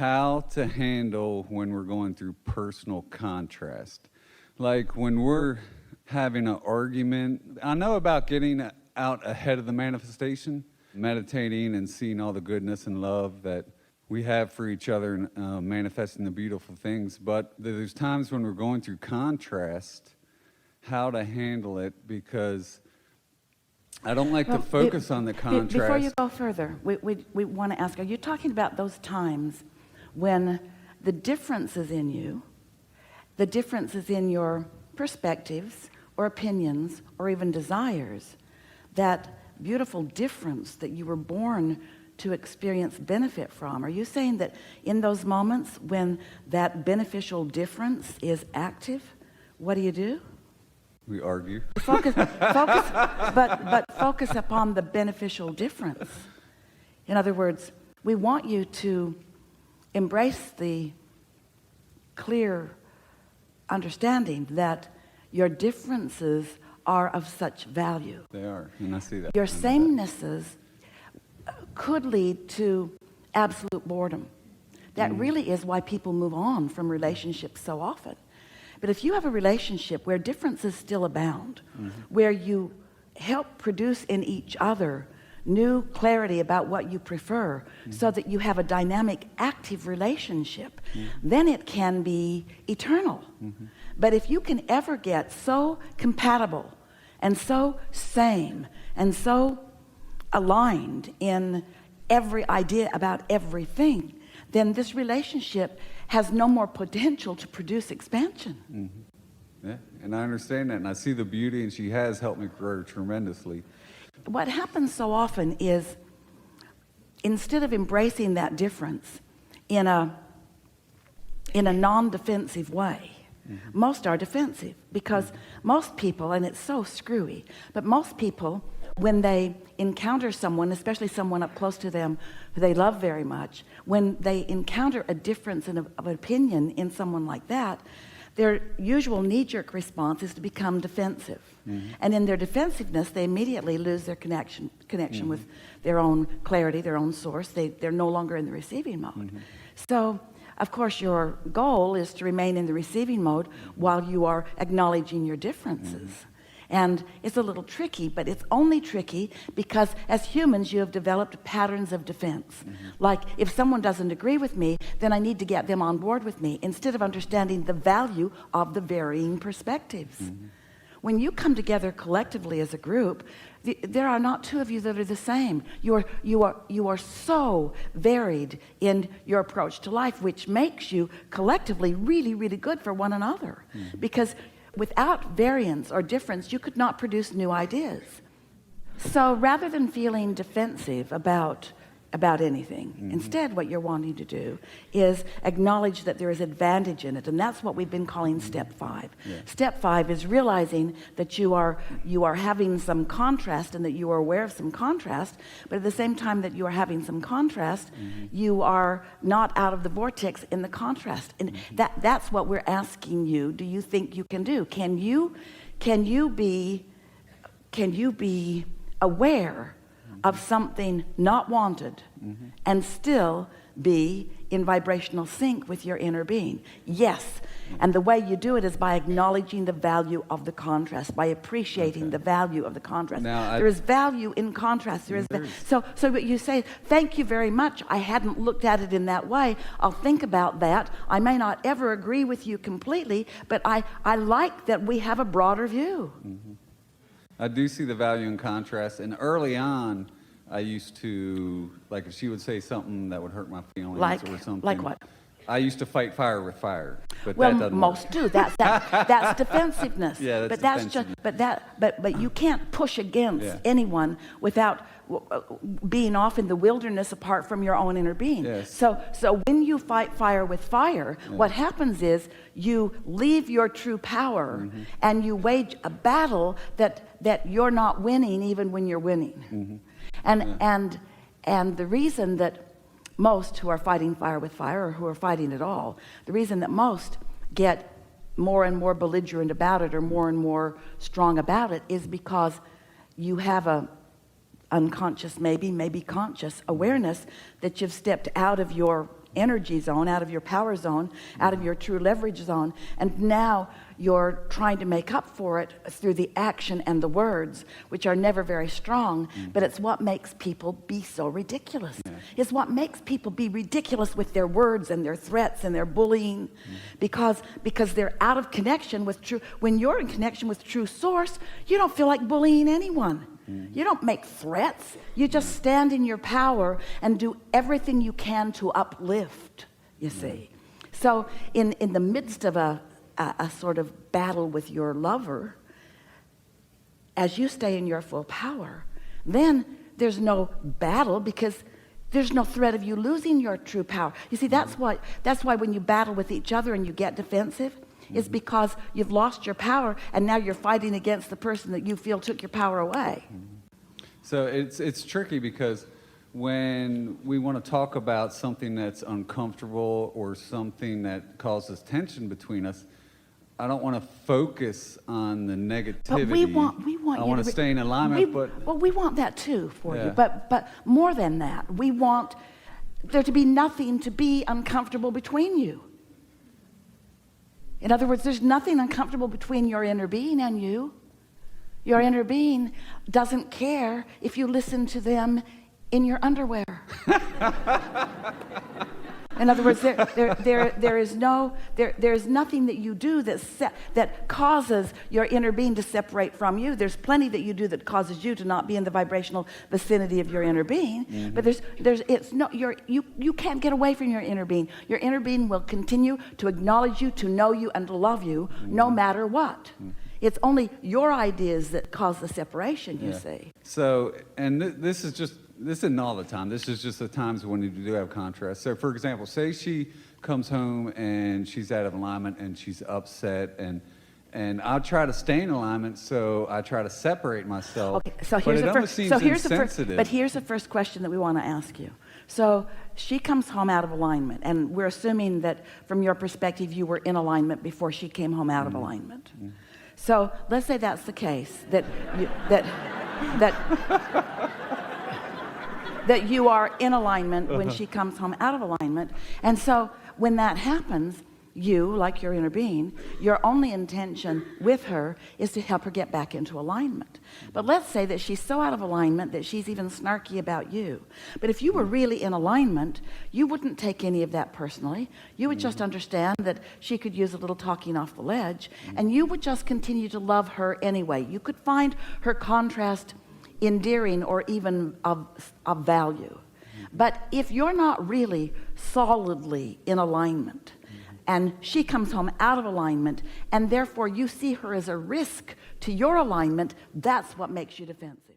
how to handle when we're going through personal contrast. Like when we're having an argument, I know about getting out ahead of the manifestation, meditating and seeing all the goodness and love that we have for each other and manifesting the beautiful things. But there's times when we're going through contrast, how to handle it, because I don't like to focus on the contrast. Before you go further, we want to ask, are you talking about those times when the differences in you, the differences in your perspectives or opinions or even desires, that beautiful difference that you were born to experience benefit from? Are you saying that in those moments when that beneficial difference is active, what do? We argue. But focus upon the beneficial difference. In other words, we want you to embrace the clear understanding that your differences are of such value. They are, and I see that. Your samenesses could lead to absolute boredom. That really is why people move on from relationships so often. But if you have a relationship where differences still abound, where you help produce in each other new clarity about what you prefer, so that you have a dynamic, active relationship, then it can be eternal. But if you can ever get so compatible and so same and so aligned in every idea about everything, then this relationship has no more potential to produce expansion. Yeah, and I understand that, and I see the beauty, and she has helped me grow tremendously. What happens so often is, instead of embracing that difference in a non-defensive way, most are defensive, because most people, and it's so screwy, but most people, when they encounter someone, especially someone up close to them who they love very much, when they encounter a difference of opinion in someone like that, their usual knee-jerk response is to become defensive. And in their defensiveness, they immediately lose their connection with their own clarity, their own source. They're no longer in the receiving mode. So, of course, your goal is to remain in the receiving mode while you are acknowledging your differences. And it's a little tricky, but it's only tricky because as humans you have developed patterns of defense. Like, if someone doesn't agree with me, then I need to get them on board with me, instead of understanding the value of the varying perspectives. When you come together collectively as a group, there are not two of you that are the same. You are so varied in your approach to life, which makes you collectively really, really good for one another. Because without variance or difference, you could not produce new ideas. So rather than feeling defensive about anything, instead what you're wanting to do is acknowledge that there is advantage in it, and that's what we've been calling step 5. Step 5 is realizing that you are having some contrast, and that you are aware of some contrast, but at the same time that you are having some contrast, you are not out of the vortex in the contrast. And that's what we're asking you. Do you think you can do? Can you be aware of something not wanted and still be in vibrational sync with your inner being? Yes. And the way you do it is by acknowledging the value of the contrast, by appreciating the value of the contrast. There is value in contrast. So what you say, thank you very much. I hadn't looked at it in that way. I'll think about that. I may not ever agree with you completely, but I like that we have a broader view. I do see the value in contrast, and early on, I used to, like, if she would say something that would hurt my feelings or something. Like what? I used to fight fire with fire, but well, that doesn't most work. do. That's defensiveness. Yeah, but that's but you can't push against anyone without being off in the wilderness apart from your own inner being. Yes. So when you fight fire with fire, what happens is you leave your true power and you wage a battle that you're not winning even when you're winning. And the reason that most who are fighting fire with fire, or who are fighting at all, the reason that most get more and more belligerent about it, or more and more strong about it, is because you have a unconscious, maybe conscious awareness that you've stepped out of your energy zone, out of your power zone, out of your true leverage zone, and now you're trying to make up for it through the action and the words, which are never very strong, but it's what makes people be so ridiculous. It's what makes people be ridiculous with their words and their threats and their bullying, because they're out of connection with true. When you're in connection with true source, you don't feel like bullying anyone. You don't make threats. You just stand in your power and do everything you can to uplift, you see. So in the midst of a sort of battle with your lover, as you stay in your full power, then there's no battle, because there's no threat of you losing your true power. You see, that's why when you battle with each other and you get defensive, it's because you've lost your power, and now you're fighting against the person that you feel took your power away. So it's tricky, because when we want to talk about something that's uncomfortable or something that causes tension between us, I don't want to focus on the negativity. But we want I want to stay in alignment. Well, we want that too for Yeah. you. But more than that, we want there to be nothing to be uncomfortable between you. In other words, there's nothing uncomfortable between your inner being and you. Your inner being doesn't care if you listen to them in your underwear. In other words, there is nothing that you do that causes your inner being to separate from you. There's plenty that you do that causes you to not be in the vibrational vicinity of your inner being. But you can't get away from your inner being. Your inner being will continue to acknowledge you, to know you, and to love you, no matter what. It's only your ideas that cause the separation, you see. So, and this isn't all the time. This is just the times when you do have contrast. So, for example, say she comes home and she's out of alignment and she's upset, and I try to stay in alignment, so I try to separate myself. Okay, so but here's it the almost first. seems So here's the first. insensitive. But here's the first question that we want to ask you. So she comes home out of alignment, and we're assuming that from your perspective, you were in alignment before she came home out of alignment. So let's say that's the case, that you are in alignment when she comes home out of alignment. And so when that happens, you, like your inner being, your only intention with her is to help her get back into alignment. But let's say that she's so out of alignment that she's even snarky about you. But if you were really in alignment, you wouldn't take any of that personally. You would just understand that she could use a little talking off the ledge, and you would just continue to love her anyway. You could find her contrast endearing or even of value. But if you're not really solidly in alignment, and she comes home out of alignment, and therefore you see her as a risk to your alignment, that's what makes you defensive.